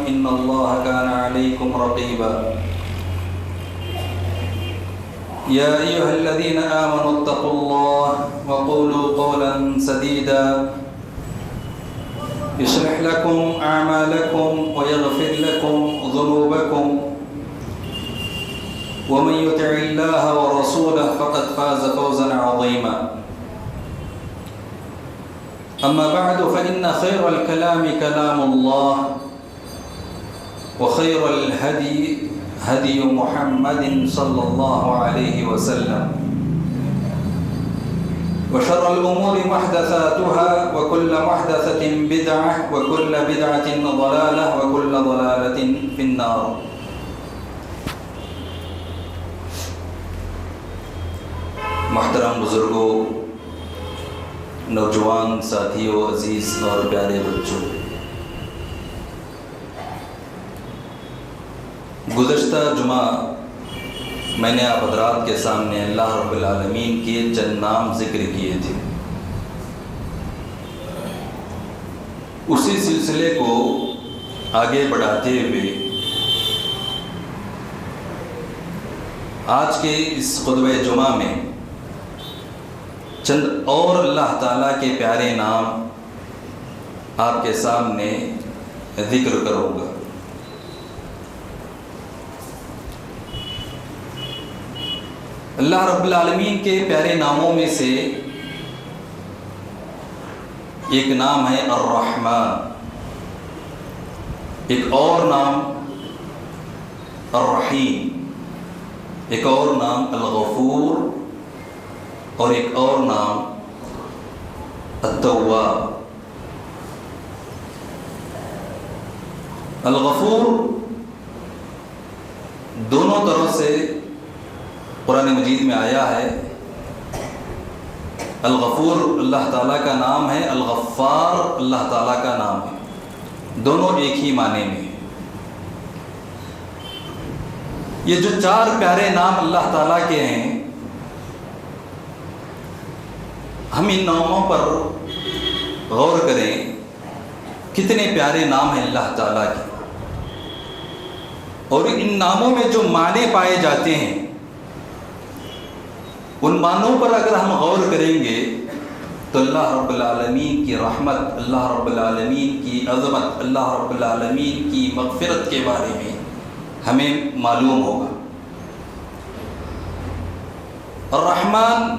إن الله كان عليكم رقيبا يا أيها الذين آمنوا اتقوا الله وقولوا قولا سديدا يصلح لكم أعمالكم ويغفر لكم ذنوبكم ومن يطع الله ورسوله فقد فاز فوزا عظيما أما بعد فإن خير الكلام كلام الله وخير الهدي هدي محمد صلى الله عليه وسلم وشر الأمور محدثاتها وكل محدثة بدعة وكل بدعة ضلالة وكل ضلالة في النار. محترم بزرگوں، نوجوان ساتھیوں، عزیز اور پیارے بچوں، گزشتہ جمعہ میں نے آپ حضرات کے سامنے اللہ رب العالمین کے چند نام ذکر کیے تھے. اسی سلسلے کو آگے بڑھاتے ہوئے آج کے اس خطبہ جمعہ میں چند اور اللہ تعالیٰ کے پیارے نام آپ کے سامنے ذکر کروں گا. اللہ رب العالمین کے پیارے ناموں میں سے ایک نام ہے الرحمن، ایک اور نام الرحیم، ایک اور نام الغفور اور ایک اور نام التواب. الغفور دونوں طرح سے قرآن مجید میں آیا ہے. الغفور اللہ تعالیٰ کا نام ہے، الغفار اللہ تعالیٰ کا نام ہے، دونوں ایک ہی معنی میں. یہ جو چار پیارے نام اللہ تعالیٰ کے ہیں، ہم ان ناموں پر غور کریں. کتنے پیارے نام ہیں اللہ تعالیٰ کے، اور ان ناموں میں جو معنی پائے جاتے ہیں ان معنوں پر اگر ہم غور کریں گے تو اللہ رب العالمین کی رحمت، اللہ رب العالمین کی عظمت، اللہ رب العالمین کی مغفرت کے بارے میں ہمیں معلوم ہوگا. الرحمن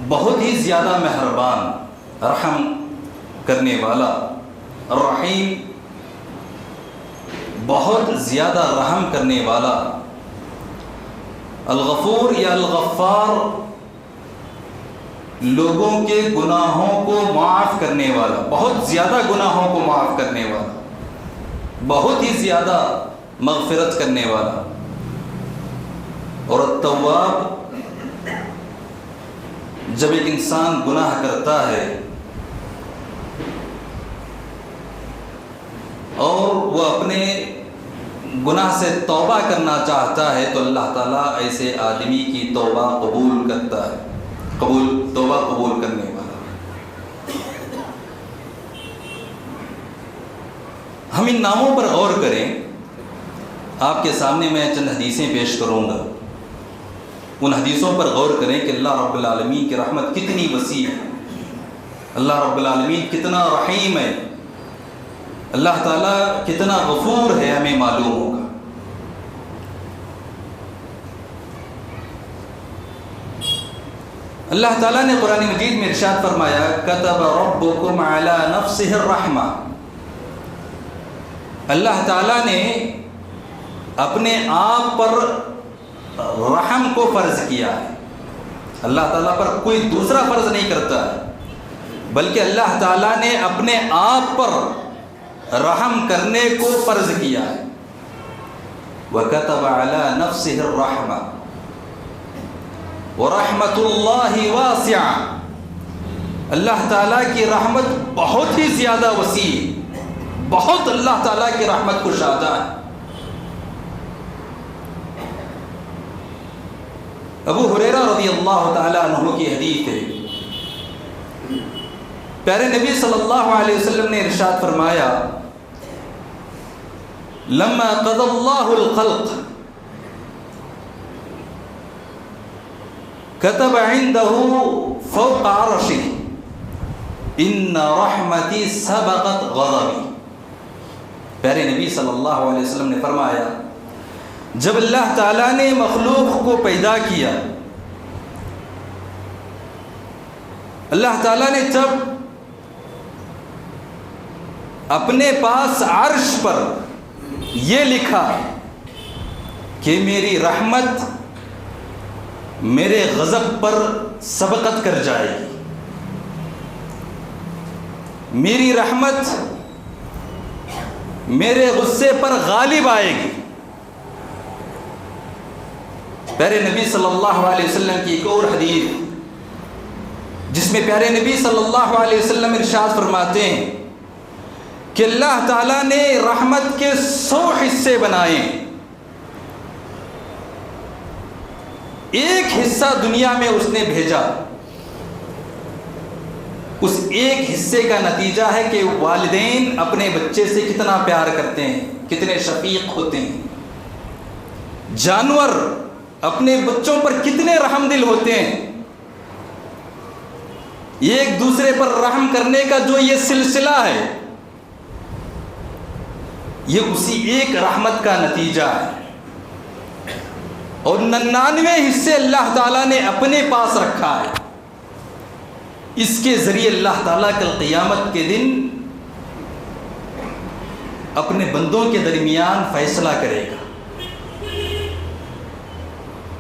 بہت ہی زیادہ مہربان، رحم کرنے والا. الرحیم بہت زیادہ رحم کرنے والا. الغفور یا الغفار لوگوں کے گناہوں کو معاف کرنے والا، بہت زیادہ گناہوں کو معاف کرنے والا، بہت ہی زیادہ مغفرت کرنے والا. اور التواب، جب ایک انسان گناہ کرتا ہے اور وہ اپنے گناہ سے توبہ کرنا چاہتا ہے تو اللہ تعالیٰ ایسے آدمی کی توبہ قبول کرتا ہے، توبہ قبول کرنے والا. ہم ان ناموں پر غور کریں. آپ کے سامنے میں چند حدیثیں پیش کروں گا. ان حدیثوں پر غور کریں کہ اللہ رب العالمین کی رحمت کتنی وسیع ہے، اللہ رب العالمین کتنا رحیم ہے، اللہ تعالیٰ کتنا غفور ہے، ہمیں معلوم ہوگا. اللہ تعالیٰ نے قرآن مجید میں ارشاد فرمایا كَتَبَ رَبُّكُمْ عَلَى نَفْسِهِ الرَّحْمَةَ. اللہ تعالیٰ نے اپنے آپ پر رحم کو فرض کیا ہے. اللہ تعالیٰ پر کوئی دوسرا فرض نہیں کرتا ہے، بلکہ اللہ تعالیٰ نے اپنے آپ پر رحم کرنے کو فرض کیا ہے. وَكَتَبَ عَلَى نَفْسِهِ الرَّحْمَةَ وَرَحْمَةُ اللَّهِ وَاسِعَةٌ. اللہ تعالیٰ کی رحمت بہت ہی زیادہ وسیع، بہت اللہ تعالیٰ کی رحمت کشادہ ہے. ابو ہریرہ رضی اللہ تعالیٰ عنہ کی حدیث ہے. پیارے نبی صلی اللہ علیہ وسلم نے ارشاد فرمایا لما قضى الله الخلق كتب عنده فوق عرشه ان رحمتی سبقت غضبی. پیارے نبی صلی اللہ علیہ وسلم نے فرمایا جب اللہ تعالیٰ نے مخلوق کو پیدا کیا، اللہ تعالیٰ نے جب اپنے پاس عرش پر یہ لکھا کہ میری رحمت میرے غضب پر سبقت کر جائے گی، میری رحمت میرے غصے پر غالب آئے گی. پیارے نبی صلی اللہ علیہ وسلم کی ایک اور حدیث جس میں پیارے نبی صلی اللہ علیہ وسلم ارشاد فرماتے ہیں کہ اللہ تعالیٰ نے رحمت کے 100 حصے بنائے، ایک حصہ دنیا میں اس نے بھیجا. اس ایک حصے کا نتیجہ ہے کہ والدین اپنے بچے سے کتنا پیار کرتے ہیں، کتنے شفیق ہوتے ہیں. جانور اپنے بچوں پر کتنے رحم دل ہوتے ہیں. ایک دوسرے پر رحم کرنے کا جو یہ سلسلہ ہے یہ اسی ایک رحمت کا نتیجہ ہے. اور 99 حصے اللہ تعالیٰ نے اپنے پاس رکھا ہے. اس کے ذریعے اللہ تعالیٰ کل قیامت کے دن اپنے بندوں کے درمیان فیصلہ کرے گا.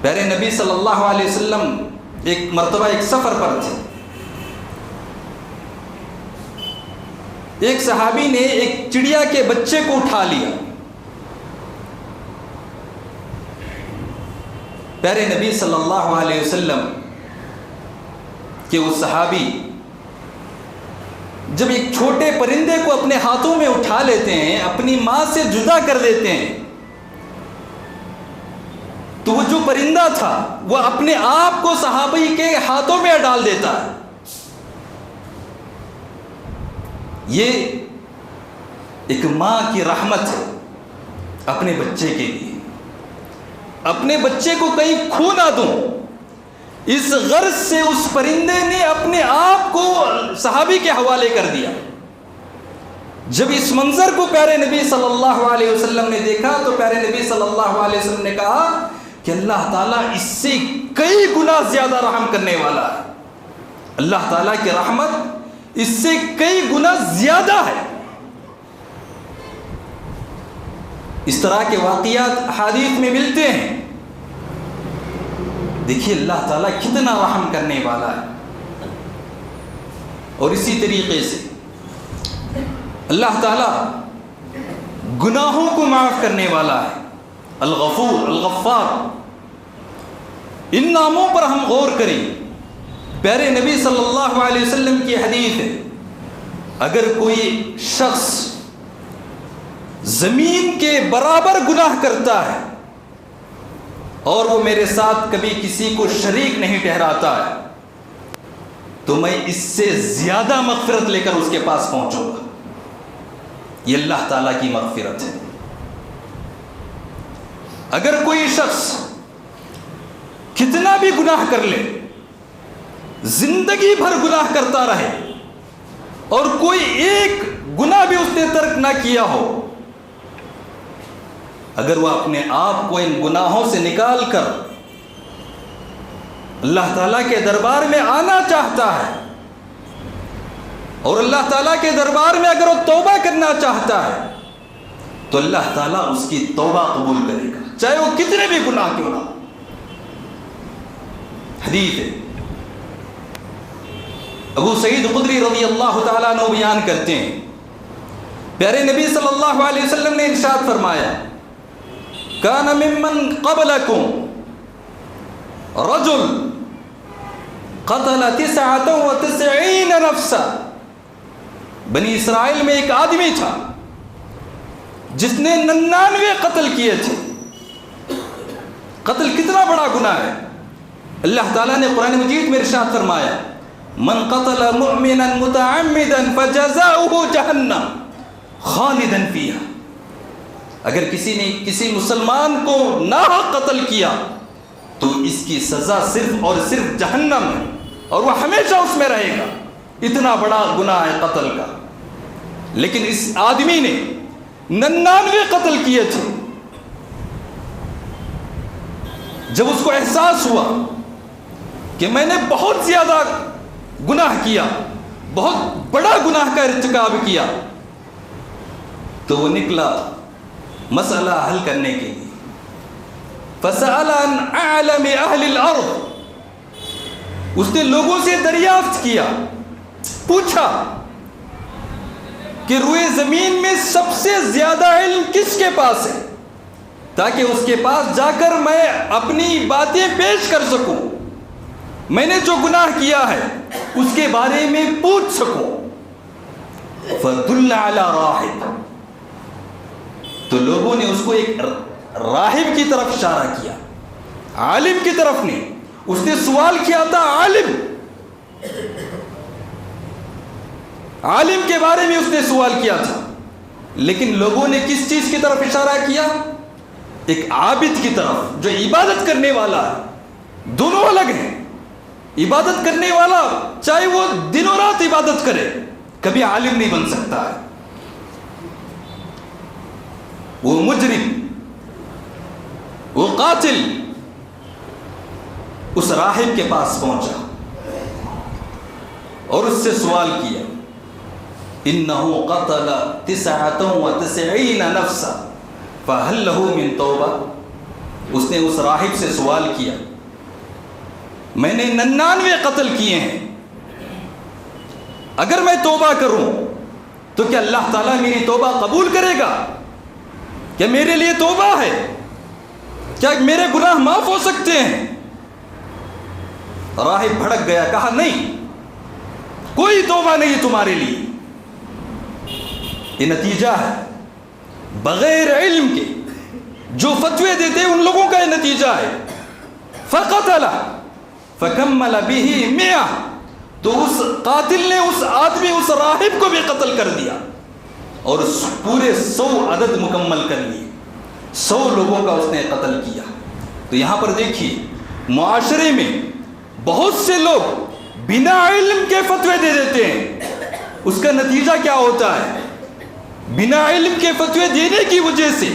پیارے نبی صلی اللہ علیہ وسلم ایک مرتبہ ایک سفر پر تھے. ایک صحابی نے ایک چڑیا کے بچے کو اٹھا لیا. پیارے نبی صلی اللہ علیہ وسلم کہ وہ صحابی جب ایک چھوٹے پرندے کو اپنے ہاتھوں میں اٹھا لیتے ہیں، اپنی ماں سے جدا کر دیتے ہیں، تو وہ جو پرندہ تھا وہ اپنے آپ کو صحابی کے ہاتھوں میں ڈال دیتا ہے. یہ ایک ماں کی رحمت ہے اپنے بچے کے لیے. اپنے بچے کو کہیں کھو نہ دوں، اس غرض سے اس پرندے نے اپنے آپ کو صحابی کے حوالے کر دیا. جب اس منظر کو پیارے نبی صلی اللہ علیہ وسلم نے دیکھا تو پیارے نبی صلی اللہ علیہ وسلم نے کہا کہ اللہ تعالیٰ اس سے کئی گنا زیادہ رحم کرنے والا ہے. اللہ تعالیٰ کی رحمت اس سے کئی گنا زیادہ ہے. اس طرح کے واقعات احادیث میں ملتے ہیں. دیکھیے اللہ تعالیٰ کتنا رحم کرنے والا ہے. اور اسی طریقے سے اللہ تعالیٰ گناہوں کو معاف کرنے والا ہے. الغفور، الغفار. ان ناموں پر ہم غور کریں. پیارے نبی صلی اللہ علیہ وسلم کی حدیث ہے اگر کوئی شخص زمین کے برابر گناہ کرتا ہے اور وہ میرے ساتھ کبھی کسی کو شریک نہیں ٹھہراتا ہے تو میں اس سے زیادہ مغفرت لے کر اس کے پاس پہنچوں گا. یہ اللہ تعالیٰ کی مغفرت ہے. اگر کوئی شخص کتنا بھی گناہ کر لے، زندگی بھر گناہ کرتا رہے اور کوئی ایک گناہ بھی اس نے ترک نہ کیا ہو، اگر وہ اپنے آپ کو ان گناہوں سے نکال کر اللہ تعالیٰ کے دربار میں آنا چاہتا ہے اور اللہ تعالیٰ کے دربار میں اگر وہ توبہ کرنا چاہتا ہے تو اللہ تعالیٰ اس کی توبہ قبول کرے گا، چاہے وہ کتنے بھی گناہ کیوں نہ. حدیث ہے ابو سعید خدری رضی اللہ تعالیٰ عنہ بیان کرتے ہیں پیارے نبی صلی اللہ علیہ وسلم نے ارشاد فرمایا کان ممن قبلکم رجل قتل 99 نفسا. بنی اسرائیل میں ایک آدمی تھا جس نے 99 قتل کیے تھے. قتل کتنا بڑا گناہ ہے. اللہ تعالیٰ نے قرآن مجید میں ارشاد فرمایا من قتل مؤمنا متعمدا فجزاؤه جہنم خالدا فیہا. اگر کسی نے کسی مسلمان کو ناحق قتل کیا تو اس کی سزا صرف اور صرف جہنم ہے اور وہ ہمیشہ اس میں رہے گا. اتنا بڑا گناہ ہے قتل کا. لیکن اس آدمی نے 99 قتل کیے تھے. جب اس کو احساس ہوا کہ میں نے بہت زیادہ گناہ کیا, بہت بڑا گناہ کا ارتکاب کیا, تو وہ نکلا مسئلہ حل کرنے کے لیے. فسأل عن أعلم أهل الأرض, اس نے لوگوں سے دریافت کیا, پوچھا کہ روئے زمین میں سب سے زیادہ علم کس کے پاس ہے, تاکہ اس کے پاس جا کر میں اپنی باتیں پیش کر سکوں, میں نے جو گناہ کیا ہے اس کے بارے میں پوچھ سکوں. فدل علی راہب, تو لوگوں نے اس کو ایک راہب کی طرف اشارہ کیا, عالم کی طرف نہیں. اس نے سوال کیا تھا عالم کے بارے میں اس نے سوال کیا تھا, لیکن لوگوں نے کس چیز کی طرف اشارہ کیا؟ ایک عابد کی طرف جو عبادت کرنے والا ہے. دونوں الگ ہیں. عبادت کرنے والا چاہے وہ دن و رات عبادت کرے کبھی عالم نہیں بن سکتا ہے. وہ مجرم, وہ قاتل اس راہب کے پاس پہنچا اور اس سے سوال کیا, انہو قتل 99 نفسا فہل لہو من توبہ. اس نے اس راہب سے سوال کیا, میں نے 99 قتل کیے ہیں, اگر میں توبہ کروں تو کیا اللہ تعالیٰ میری توبہ قبول کرے گا؟ کیا میرے لیے توبہ ہے؟ کیا میرے گناہ معاف ہو سکتے ہیں؟ راہب بھڑک گیا, کہا نہیں, کوئی توبہ نہیں تمہارے لیے. یہ نتیجہ ہے بغیر علم کے جو فتوے دیتے ان لوگوں کا یہ نتیجہ ہے. فقتل فکمل به 100, تو اس قاتل نے اس آدمی اس راہب کو بھی قتل کر دیا اور پورے 100 عدد مکمل کر لیے. 100 لوگوں کا اس نے قتل کیا. تو یہاں پر دیکھیے معاشرے میں بہت سے لوگ بنا علم کے فتوے دے دیتے ہیں. اس کا نتیجہ کیا ہوتا ہے؟ بنا علم کے فتوے دینے کی وجہ سے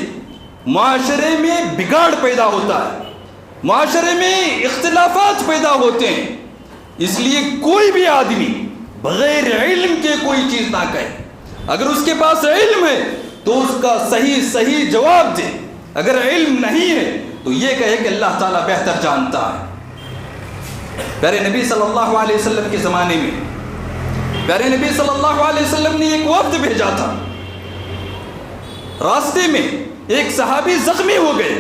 معاشرے میں بگاڑ پیدا ہوتا ہے, معاشرے میں اختلافات پیدا ہوتے ہیں. اس لیے کوئی بھی آدمی بغیر علم کے کوئی چیز نہ کہے. اگر اس کے پاس علم ہے تو اس کا صحیح جواب دے, اگر علم نہیں ہے تو یہ کہے کہ اللہ تعالیٰ بہتر جانتا ہے. پیارے نبی صلی اللہ علیہ وسلم کے زمانے میں پیارے نبی صلی اللہ علیہ وسلم نے ایک وفد بھیجا تھا. راستے میں ایک صحابی زخمی ہو گئے,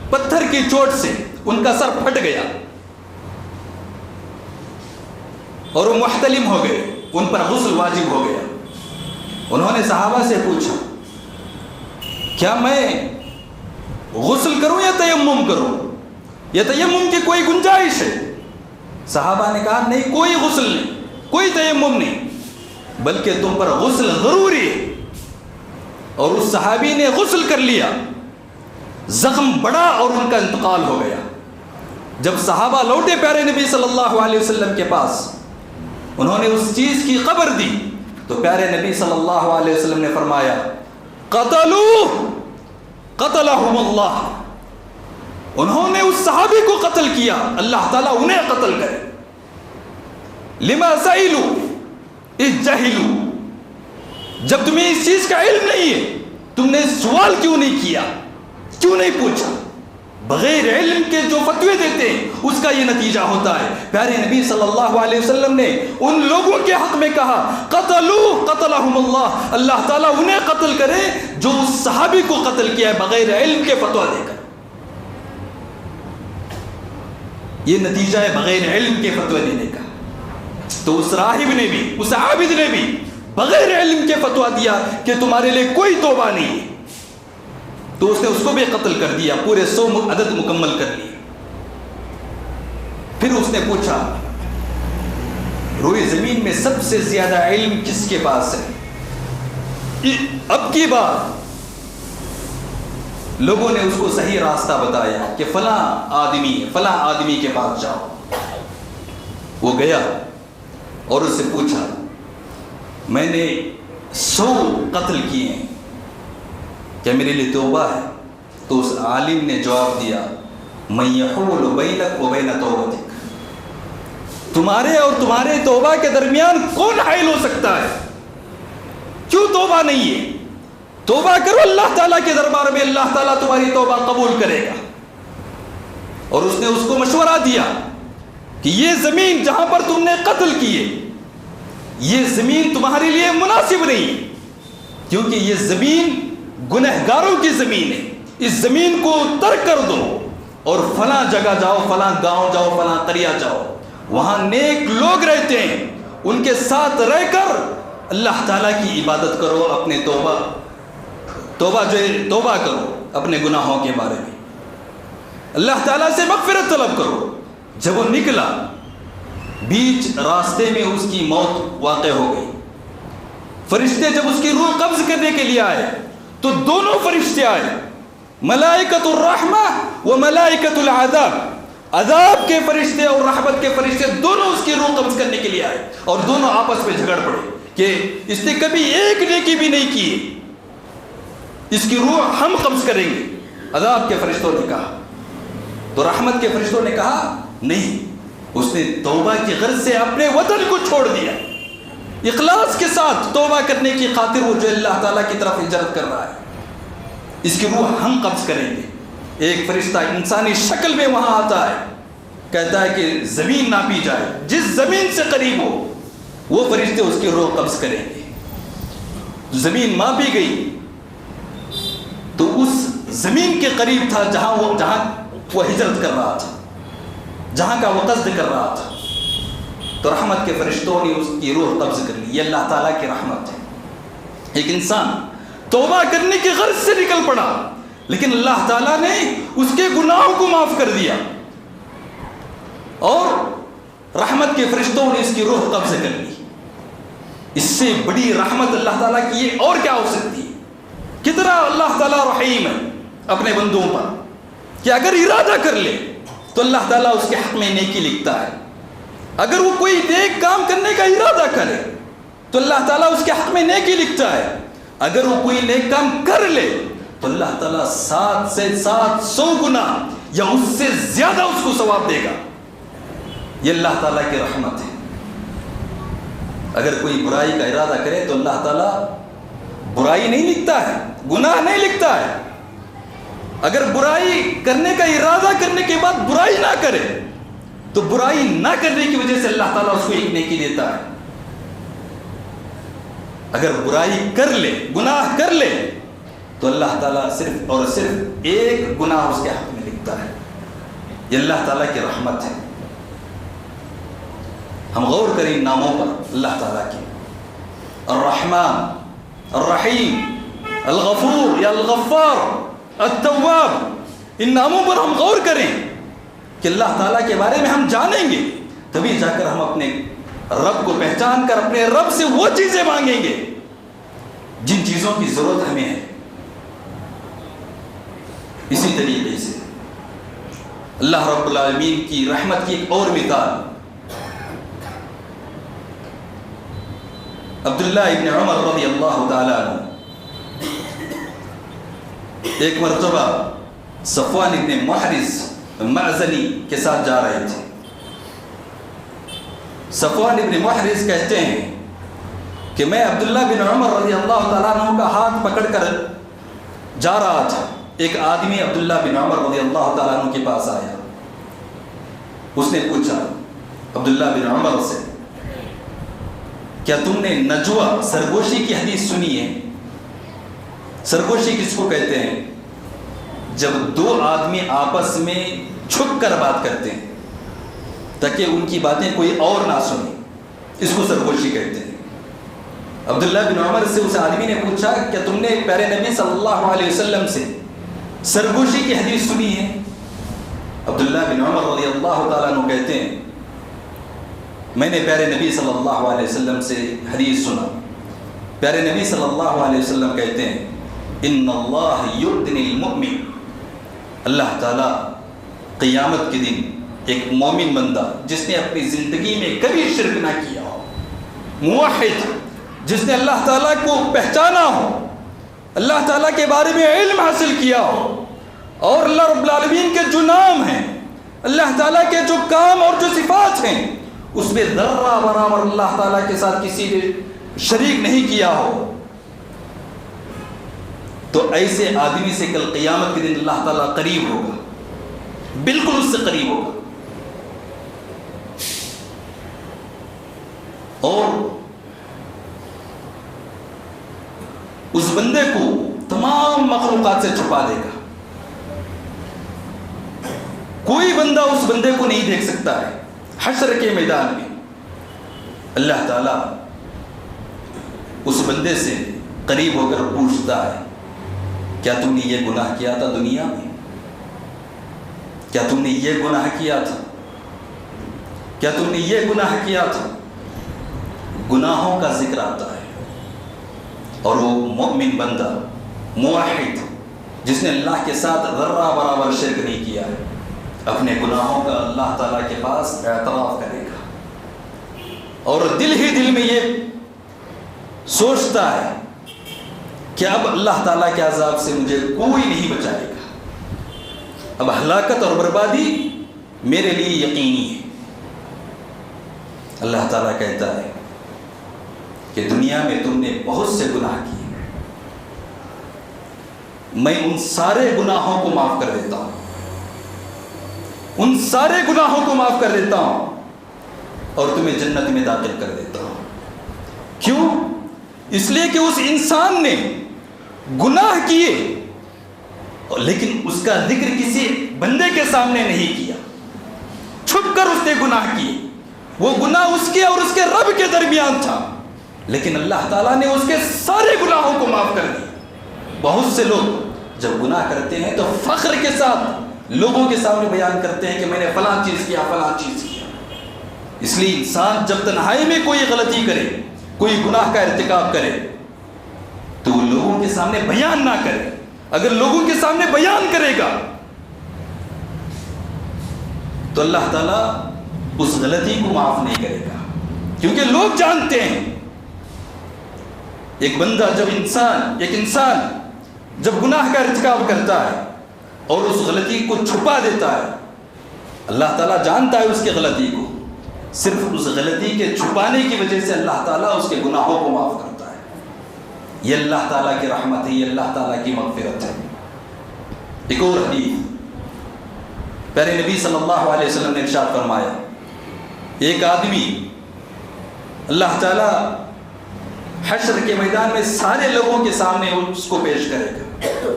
پتھر کی چوٹ سے ان کا سر پھٹ گیا اور وہ محتلم ہو گئے, ان پر غسل واجب ہو گیا. انہوں نے صحابہ سے پوچھا, کیا میں غسل کروں یا تیمم کروں؟ یا تیمم کی کوئی گنجائش ہے؟ صحابہ نے کہا نہیں, کوئی غسل نہیں, کوئی تیمم نہیں, بلکہ تم پر غسل ضروری ہے. اور اس صحابی نے غسل کر لیا, زخم بڑا اور ان کا انتقال ہو گیا. جب صحابہ لوٹے پیارے نبی صلی اللہ علیہ وسلم کے پاس, انہوں نے اس چیز کی خبر دی تو پیارے نبی صلی اللہ علیہ وسلم نے فرمایا, قتلہم اللہ, انہوں نے اس صحابی کو قتل کیا, اللہ تعالیٰ انہیں قتل کرے. لما سئلوا اذ جہلوا, جب تمہیں اس چیز کا علم نہیں ہے تم نے سوال کیوں نہیں کیا, کیوں نہیں پوچھا؟ بغیر علم کے جو فتوے دیتے ہیں اس کا یہ نتیجہ ہوتا ہے. پیارے نبی صلی اللہ علیہ وسلم نے ان لوگوں کے حق میں کہا, قتلہم اللہ, اللہ تعالیٰ انہیں قتل کرے جو اس صحابی کو قتل کیا ہے بغیر علم کے فتویٰ دے کر. یہ نتیجہ ہے بغیر علم کے فتوے دینے کا. تو اس راہب نے بھی, اس عابد نے بھی بغیر علم کے فتویٰ دیا کہ تمہارے لیے کوئی توبہ نہیں ہے, تو اس نے اس کو بھی قتل کر دیا, پورے 100 عدد مکمل کر لیے. پھر اس نے پوچھا, روئے زمین میں سب سے زیادہ علم کس کے پاس ہے؟ اب کی بار لوگوں نے اس کو صحیح راستہ بتایا کہ فلاں آدمی کے پاس جاؤ. وہ گیا اور اس سے پوچھا میں نے 100 قتل کیے ہیں، کیا میرے لیے توبہ ہے؟ تو اس عالم نے جواب دیا من یحول بینک و بین توبتک، تمہارے اور تمہارے توبہ کے درمیان کون حائل ہو سکتا ہے؟ کیوں توبہ نہیں ہے؟ توبہ کرو اللہ تعالیٰ کے دربار میں، اللہ تعالیٰ تمہاری توبہ قبول کرے گا. اور اس نے اس کو مشورہ دیا کہ یہ زمین جہاں پر تم نے قتل کیے، یہ زمین تمہارے لیے مناسب نہیں، کیونکہ یہ زمین گنہگاروں کی زمین ہے. اس زمین کو ترک کر دو اور فلاں جگہ جاؤ، فلاں گاؤں جاؤ، فلاں قریہ جاؤ، وہاں نیک لوگ رہتے ہیں، ان کے ساتھ رہ کر اللہ تعالیٰ کی عبادت کرو، اپنے توبہ کرو اپنے گناہوں کے بارے میں، اللہ تعالیٰ سے مغفرت طلب کرو. جب وہ نکلا، بیچ راستے میں اس کی موت واقع ہو گئی. فرشتے جب اس کی روح قبض کرنے کے لیے آئے تو دونوں فرشتے آئے، ملائکۃ الرحمہ و ملائکۃ العذاب، عذاب کے فرشتے اور رحمت کے فرشتے دونوں اس کی روح قبض کرنے کے لیے آئے، اور دونوں آپس میں جھگڑ پڑے کہ اس نے کبھی ایک نیکی بھی نہیں کی، اس کی روح ہم قبض کریں گے. عذاب کے فرشتوں نے کہا، تو رحمت کے فرشتوں نے کہا نہیں، اس نے توبہ کی غرض سے اپنے وطن کو چھوڑ دیا، اخلاص کے ساتھ توبہ کرنے کی خاطر وہ جو اللہ تعالیٰ کی طرف ہجرت کر رہا ہے، اس کی روح ہم قبض کریں گے. ایک فرشتہ انسانی شکل میں وہاں آتا ہے، کہتا ہے کہ زمین ناپی جائے، جس زمین سے قریب ہو وہ فرشتے اس کی روح قبض کریں گے. زمین ماپی گئی تو اس زمین کے قریب تھا جہاں وہ ہجرت کر رہا تھا، جہاں کا وہ قصد کر رہا تھا. تو رحمت کے فرشتوں نے اس کی روح قبض کر لی. یہ اللہ تعالیٰ کی رحمت ہے. ایک انسان توبہ کرنے کی غرض سے نکل پڑا، لیکن اللہ تعالیٰ نے اس کے گناہوں کو معاف کر دیا، اور رحمت کے فرشتوں نے اس کی روح قبض کر لی. اس سے بڑی رحمت اللہ تعالیٰ کی یہ اور کیا ہو سکتی ہے؟ کتنا اللہ تعالیٰ رحیم ہے اپنے بندوں پر، کہ اگر ارادہ کر لے تو اللہ تعالیٰ اس کے حق میں نیکی لکھتا ہے. اگر وہ کوئی نیک کام کرنے کا ارادہ کرے تو اللہ تعالیٰ اس کے حق میں نیکی لکھتا ہے. اگر وہ کوئی نیک کام کر لے تو اللہ تعالیٰ 7 سے 700 گنا یا اس سے زیادہ اس کو ثواب دے گا. یہ اللہ تعالیٰ کی رحمت ہے. اگر کوئی برائی کا ارادہ کرے تو اللہ تعالیٰ برائی نہیں لکھتا ہے، گناہ نہیں لکھتا ہے. اگر برائی کرنے کا ارادہ کرنے کے بعد برائی نہ کرے تو برائی نہ کرنے کی وجہ سے اللہ تعالیٰ اس کو ایک نیکی دیتا ہے. اگر برائی کر لے، گناہ کر لے تو اللہ تعالیٰ صرف اور صرف ایک گناہ اس کے حق میں لکھتا ہے. یہ اللہ تعالیٰ کی رحمت ہے. ہم غور کریں ناموں پر اللہ تعالیٰ کے، الرحمن، الرحیم، الغفور یا الغفار، التواب. ان ناموں پر ہم غور کریں کہ اللہ تعالیٰ کے بارے میں ہم جانیں گے، تبھی جا کر ہم اپنے رب کو پہچان کر اپنے رب سے وہ چیزیں مانگیں گے جن چیزوں کی ضرورت ہمیں ہے. اسی طریقے سے اللہ رب العالمین کی رحمت کی ایک اور مثال، عبداللہ ابن عمر رضی اللہ تعالیٰ عنہ ایک مرتبہ صفوان ابن محرز معزنی کے ساتھ جا رہے تھے. صفوان ابن محرز کہتے ہیں کہ میں عبداللہ بن عمر رضی اللہ تعالیٰ عنہ کا ہاتھ پکڑ کر جا رہا تھا. ایک آدمی عبداللہ بن عمر رضی اللہ تعالیٰ عنہ کے پاس آیا. اس نے پوچھا عبداللہ بن عمر سے، کیا تم نے نجوہ، سرگوشی کی حدیث سنی ہے؟ سرگوشی کس کو کہتے ہیں؟ جب دو آدمی آپس میں چھپ کر بات کرتے ہیں تاکہ ان کی باتیں کوئی اور نہ سنے، اس کو سرگوشی کہتے ہیں. عبداللہ بن عمر سے اس آدمی نے پوچھا کہ تم نے پیارے نبی صلی اللہ علیہ وسلم سے سرگوشی کی حدیث سنی ہے؟ عبداللہ بن عمر رضی اللہ تعالیٰ عنہ کہتے ہیں میں نے پیارے نبی صلی اللہ علیہ وسلم سے حدیث سنا. پیارے نبی صلی اللہ علیہ وسلم کہتے ہیں ان اللہ یؤذن المؤمن اللہ تعالیٰ قیامت کے دن ایک مومن بندہ جس نے اپنی زندگی میں کبھی شرک نہ کیا ہو، موحد جس نے اللہ تعالیٰ کو پہچانا ہو، اللہ تعالیٰ کے بارے میں علم حاصل کیا ہو، اور اللہ رب العالمین کے جو نام ہیں، اللہ تعالیٰ کے جو کام اور جو صفات ہیں، اس میں ذرہ برابر اللہ تعالیٰ کے ساتھ کسی نے شریک نہیں کیا ہو، تو ایسے آدمی سے کل قیامت کے دن اللہ تعالیٰ قریب ہوگا، بالکل اس سے قریب ہوگا، اور اس بندے کو تمام مخلوقات سے چھپا دے گا۔ کوئی بندہ اس بندے کو نہیں دیکھ سکتا ہے۔ حشر کے میدان میں اللہ تعالیٰ اس بندے سے قریب ہو کر پوچھتا ہے، کیا تم نے یہ گناہ کیا تھا دنیا میں؟ کیا تم نے یہ گناہ کیا تھا؟ کیا تم نے یہ گناہ کیا تھا؟ گناہوں کا ذکر آتا ہے، اور وہ مومن بندہ موحد جس نے اللہ کے ساتھ ذرہ برابر شرک نہیں کیا ہے، اپنے گناہوں کا اللہ تعالیٰ کے پاس اعتراف کرے گا، اور دل ہی دل میں یہ سوچتا ہے کہ اب اللہ تعالیٰ کے عذاب سے مجھے کوئی نہیں بچائے گا، اب ہلاکت اور بربادی میرے لیے یقینی ہے۔ اللہ تعالیٰ کہتا ہے کہ دنیا میں تم نے بہت سے گناہ کیے، میں ان سارے گناہوں کو معاف کر دیتا ہوں، ان سارے گناہوں کو معاف کر دیتا ہوں، اور تمہیں جنت میں داخل کر دیتا ہوں۔ کیوں؟ اس لیے کہ اس انسان نے گناہ کیے، لیکن اس کا ذکر کسی بندے کے سامنے نہیں کیا، چھپ کر اس نے گناہ کیے، وہ گناہ اس کے اور اس کے رب کے درمیان تھا، لیکن اللہ تعالیٰ نے اس کے سارے گناہوں کو معاف کر دیا۔ بہت سے لوگ جب گناہ کرتے ہیں تو فخر کے ساتھ لوگوں کے سامنے بیان کرتے ہیں کہ میں نے فلاں چیز کیا، فلاں چیز کیا۔ اس لیے انسان جب تنہائی میں کوئی غلطی کرے، کوئی گناہ کا ارتکاب کرے، تو وہ لوگوں کے سامنے بیان نہ کرے۔ اگر لوگوں کے سامنے بیان کرے گا تو اللہ تعالیٰ اس غلطی کو معاف نہیں کرے گا، کیونکہ لوگ جانتے ہیں ایک بندہ ایک انسان جب گناہ کا ارتکاب کرتا ہے اور اس غلطی کو چھپا دیتا ہے، اللہ تعالیٰ جانتا ہے اس کی غلطی کو، صرف اس غلطی کے چھپانے کی وجہ سے اللہ تعالیٰ اس کے گناہوں کو معاف کرتا ہے۔ یہ اللہ تعالیٰ کی رحمت ہے، یہ اللہ تعالیٰ کی مغفرت ہے۔ ایک اور حدیث پیارے نبی صلی اللہ علیہ وسلم نے ارشاد فرمایا، ایک آدمی اللہ تعالیٰ حشر کے میدان میں سارے لوگوں کے سامنے اس کو پیش کرے گا،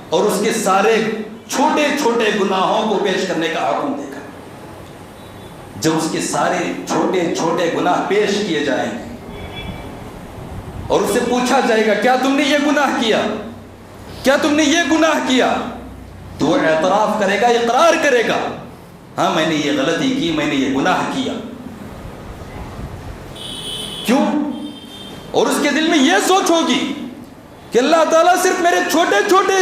اور اس کے سارے چھوٹے چھوٹے گناہوں کو پیش کرنے کا حکم دے گا۔ جب اس کے سارے چھوٹے چھوٹے گناہ پیش کیے جائیں گے اور اس سے پوچھا جائے گا، کیا تم نے یہ گناہ کیا؟ کیا تم نے یہ گناہ کیا؟ تو وہ اعتراف کرے گا، اقرار کرے گا، ہاں میں نے یہ غلطی کی، میں نے یہ گناہ کیا۔ کیوں؟ اور اس کے دل میں یہ سوچ ہوگی کہ اللہ تعالیٰ صرف میرے چھوٹے چھوٹے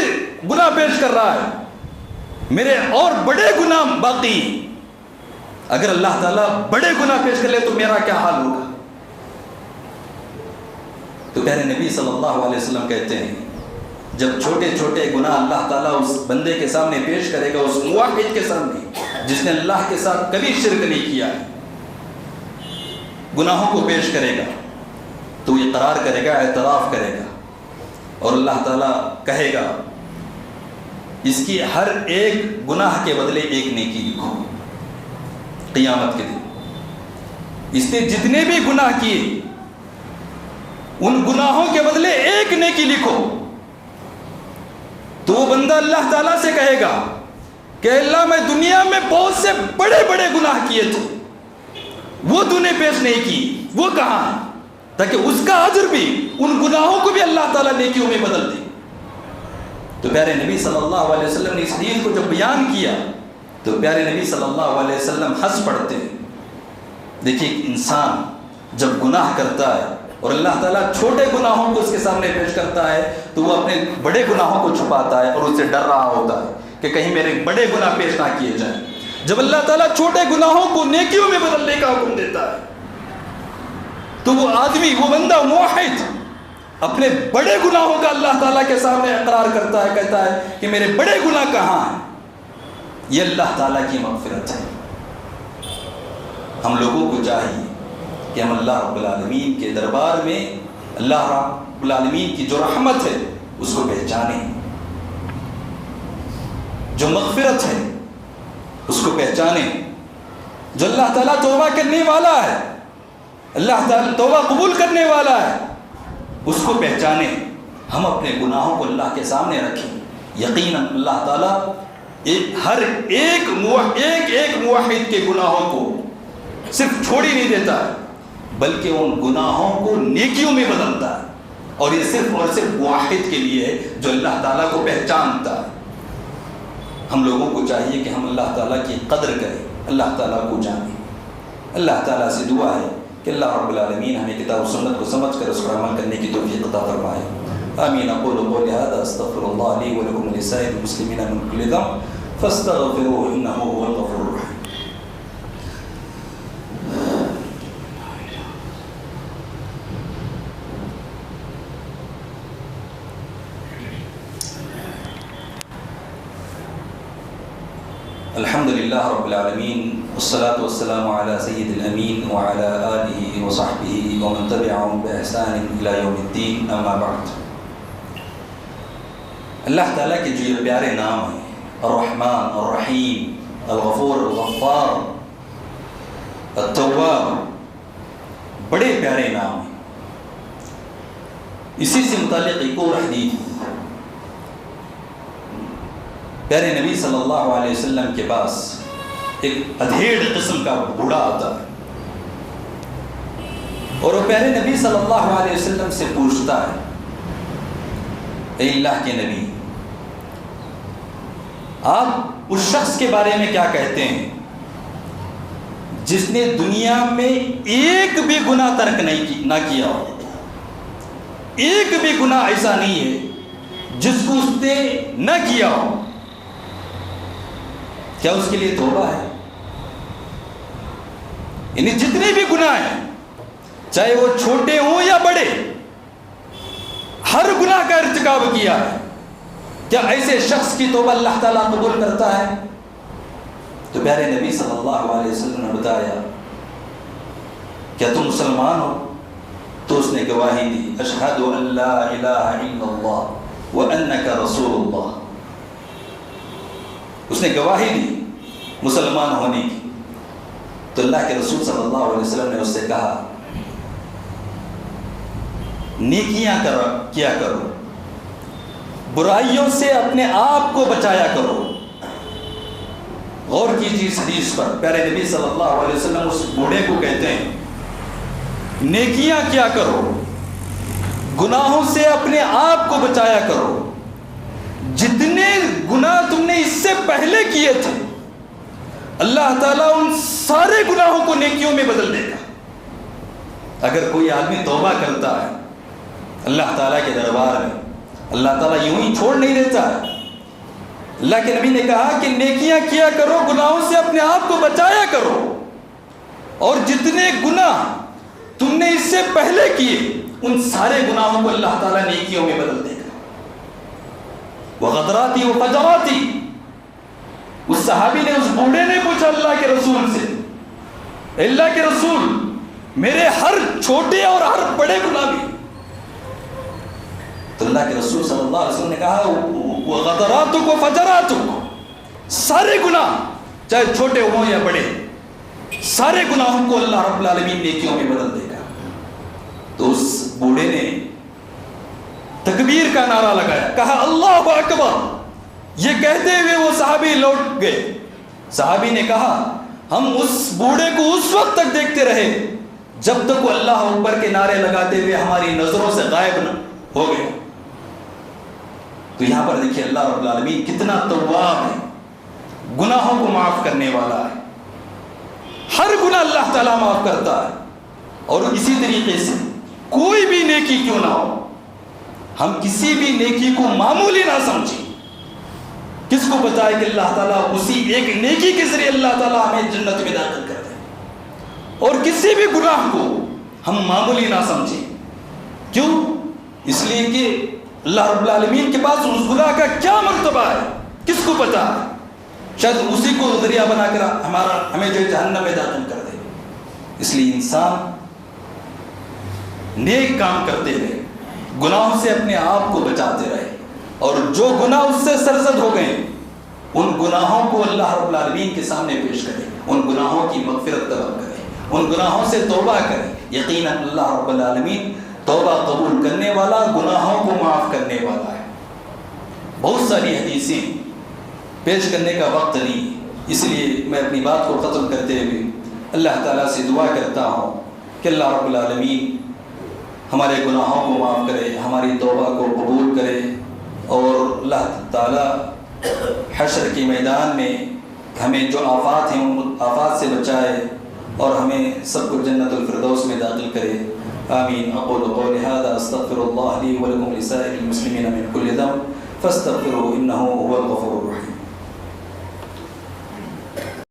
گناہ پیش کر رہا ہے، میرے اور بڑے گناہ باقی ہیں۔ اگر اللہ تعالیٰ بڑے گناہ پیش کر لے تو میرا کیا حال ہوگا؟ تو پیارے نبی صلی اللہ علیہ وسلم کہتے ہیں، جب چھوٹے چھوٹے گناہ اللہ تعالیٰ اس بندے کے سامنے پیش کرے گا، اس موحد کے سامنے جس نے اللہ کے ساتھ کبھی شرک نہیں کیا ہے، گناہوں کو پیش کرے گا تو وہ اقرار کرے گا، اعتراف کرے گا، اور اللہ تعالیٰ کہے گا اس کی ہر ایک گناہ کے بدلے ایک نیکی لکھو۔ قیامت کے دن اس نے جتنے بھی گناہ کیے ان گناہوں کے بدلے ایک نیکی لکھو۔ تو وہ بندہ اللہ تعالیٰ سے کہے گا کہ اللہ میں دنیا میں بہت سے بڑے بڑے گناہ کیے تھے، وہ تو نے پیش نہیں کی، وہ کہاں ہے؟ تاکہ اس کا اجر بھی، ان گناہوں کو بھی اللہ تعالیٰ نیکیوں میں بدل دے۔ تو پیارے نبی صلی اللہ علیہ وسلم نے اس حدیث کو جب بیان کیا تو پیارے نبی صلی اللہ علیہ وسلم ہنس پڑتے ہیں۔ دیکھیے انسان جب گناہ کرتا ہے اور اللہ تعالیٰ چھوٹے گناہوں کو اس کے سامنے پیش کرتا ہے تو وہ اپنے بڑے گناہوں کو چھپاتا ہے اور اس سے ڈر رہا ہوتا ہے کہ کہ کہیں میرے بڑے گناہ پیش نہ کیے جائیں. جب اللہ تعالیٰ چھوٹے گناہوں کو نیکیوں میں بدلنے کا حکم دیتا ہے تو وہ آدمی، وہ بندہ موحد اپنے بڑے گناہوں کا اللہ تعالیٰ کے سامنے اقرار کرتا ہے، کہتا ہے کہ میرے بڑے گناہ کہاں ہیں. یہ اللہ تعالیٰ کی مغفرت ہے. ہم لوگوں کو چاہیے کہ ہم اللہ رب العالمین کے دربار میں اللہ رب العالمین کی جو رحمت ہے اس کو پہچانیں، جو مغفرت ہے اس کو پہچانیں، جو اللہ تعالیٰ توبہ کرنے والا ہے، اللہ تعالیٰ توبہ قبول کرنے والا ہے، اس کو پہچانیں. ہم اپنے گناہوں کو اللہ کے سامنے رکھیں. یقیناً اللہ تعالیٰ ہر ایک موحد کے گناہوں کو صرف چھوڑ ہی نہیں دیتا ہے بلکہ ان گناہوں کو نیکیوں میں بدلتا ہے. اور یہ صرف اور صرف موحد کے لیے ہے جو اللہ تعالیٰ کو پہچانتا ہے. ہم لوگوں کو چاہیے کہ ہم اللہ تعالیٰ کی قدر کریں، اللہ تعالیٰ کو جانیں. اللہ تعالیٰ سے دعا ہے کہ اللہ رب العالمین ہمیں کتاب و سنت کو سمجھ کر اس پر عمل کرنے کی توفیق عطا فرمائے. آمین. اقول قولی هذا استغفر الله لي ولكم ولسائر المسلمين من كل ذنب فاستغفروه انه هو الغفور الرحيم. الحمد للہ رب العالمین والصلاة والسلام على سید الامین وعلى آلہ وصحبہ ومن تبعهم بإحسان الى یوم الدین. اما بعد. اللہ تعالیٰ کے جو یہ پیارے نام ہیں، الرحمن، الرحیم، الغفور، الغفار، التواب، بڑے پیارے نام ہیں. اسی سے متعلق ایک اور حدیث، پیارے نبی صلی اللہ علیہ وسلم کے پاس ایک ادھیڑ قسم کا بوڑھا آتا ہے اور وہ پیارے نبی صلی اللہ علیہ وسلم سے پوچھتا ہے، اے اللہ کے نبی، آپ اس شخص کے بارے میں کیا کہتے ہیں جس نے دنیا میں ایک بھی گناہ ترک نہ کیا ہو؟ ایک بھی گناہ ایسا نہیں ہے جس کو اس نے نہ کیا ہو. کیا اس کے لیے توبہ ہے؟ یعنی جتنے بھی گناہ ہیں، چاہے وہ چھوٹے ہوں یا بڑے، ہر گناہ کا ارتکاب کیا ہے، کیا ایسے شخص کی توبہ اللہ تعالیٰ قبول کرتا ہے؟ تو پیارے نبی صلی اللہ علیہ وسلم نے بتایا، کیا تم مسلمان ہو؟ تو اس نے گواہی دی، اشہد ان لا الہ الا اللہ وانک رسول اللہ. اس نے گواہی دی مسلمان ہونے کی. تو اللہ کے رسول صلی اللہ علیہ وسلم نے اس سے کہا، نیکیاں کیا کرو، برائیوں سے اپنے آپ کو بچایا کرو. غور کیجیے اس حدیث پر. پیارے نبی صلی اللہ علیہ وسلم اس بوڑھے کو کہتے ہیں، نیکیاں کیا کرو، گناہوں سے اپنے آپ کو بچایا کرو. جتنے گناہ تم نے اس سے پہلے کیے تھے اللہ تعالیٰ ان سارے گناہوں کو نیکیوں میں بدل دے گا. اگر کوئی آدمی توبہ کرتا ہے اللہ تعالیٰ کے دربار میں، اللہ تعالیٰ یوں ہی چھوڑ نہیں دیتا ہے. اللہ کے نبی نے کہا کہ نیکیاں کیا کرو، گناہوں سے اپنے آپ کو بچایا کرو، اور جتنے گناہ تم نے اس سے پہلے کیے ان سارے گناہوں کو اللہ تعالیٰ نیکیوں میں بدل دے گا. وغدراتی وفجراتی. اس صحابی نے، اس بوڑھے نے پوچھا اللہ کے رسول سے، اللہ کے رسول، میرے ہر چھوٹے اور ہر بڑے گناہ بھی؟ تو اللہ کے رسول صلی اللہ علیہ وسلم نے کہا، وغدراتک وفجراتک، سارے گناہ چاہے چھوٹے ہوں یا بڑے، سارے گناہوں کو اللہ رب العالمین نیکیوں میں بدل دے گا. تو اس بوڑھے نے تکبیر کا نعرہ لگایا، کہا اللہ اکبر. یہ کہتے ہوئے وہ صحابی لوٹ گئے. صحابی نے کہا، ہم اس بوڑھے کو اس وقت تک دیکھتے رہے جب تک وہ اللہ اکبر کے نعرے لگاتے ہوئے ہماری نظروں سے غائب نہ ہو گئے. تو یہاں پر دیکھیے اللہ رب العالمین کتنا تواب ہے، گناہوں کو معاف کرنے والا ہے. ہر گناہ اللہ تعالیٰ معاف کرتا ہے. اور اسی طریقے سے کوئی بھی نیکی کیوں نہ ہو، ہم کسی بھی نیکی کو معمولی نہ سمجھیں. کس کس کو پتا ہے کہ اللہ تعالیٰ اسی ایک نیکی کے ذریعے اللہ تعالیٰ ہمیں جنت میں داخل کر دے. اور کسی بھی گناہ کو ہم معمولی نہ سمجھیں. کیوں؟ اس لیے کہ اللہ رب العالمین کے پاس اس گناہ کا کیا مرتبہ ہے کس کو پتا ہے. شاید اسی کو ذریعہ بنا کر ہمیں جو جہنم میں داخل کر دے. اس لیے انسان نیک کام کرتے رہے, گناہوں سے اپنے آپ کو بچاتے رہے, اور جو گناہ اس سے سرزد ہو گئے ان گناہوں کو اللہ رب العالمین کے سامنے پیش کرے, ان گناہوں کی مغفرت طلب کرے, ان گناہوں سے توبہ کرے. یقیناً اللہ رب العالمین توبہ قبول کرنے والا, گناہوں کو معاف کرنے والا ہے. بہت ساری حدیثیں پیش کرنے کا وقت نہیں, اس لیے میں اپنی بات کو ختم کرتے ہوئے اللہ تعالیٰ سے دعا کرتا ہوں کہ اللہ رب العالمین ہمارے گناہوں کو معاف کرے, ہماری توبہ کو قبول کرے, اور اللہ تعالیٰ حشر کے میدان میں ہمیں جو آفات ہیں ان آفات سے بچائے اور ہمیں سب کو جنت الفردوس میں داخل کرے. آمین. اقول قولی هذا استغفر الله لي ولكم ولسائر المسلمين من كل ذنب فاستغفروه انه هو الغفور الرحيم.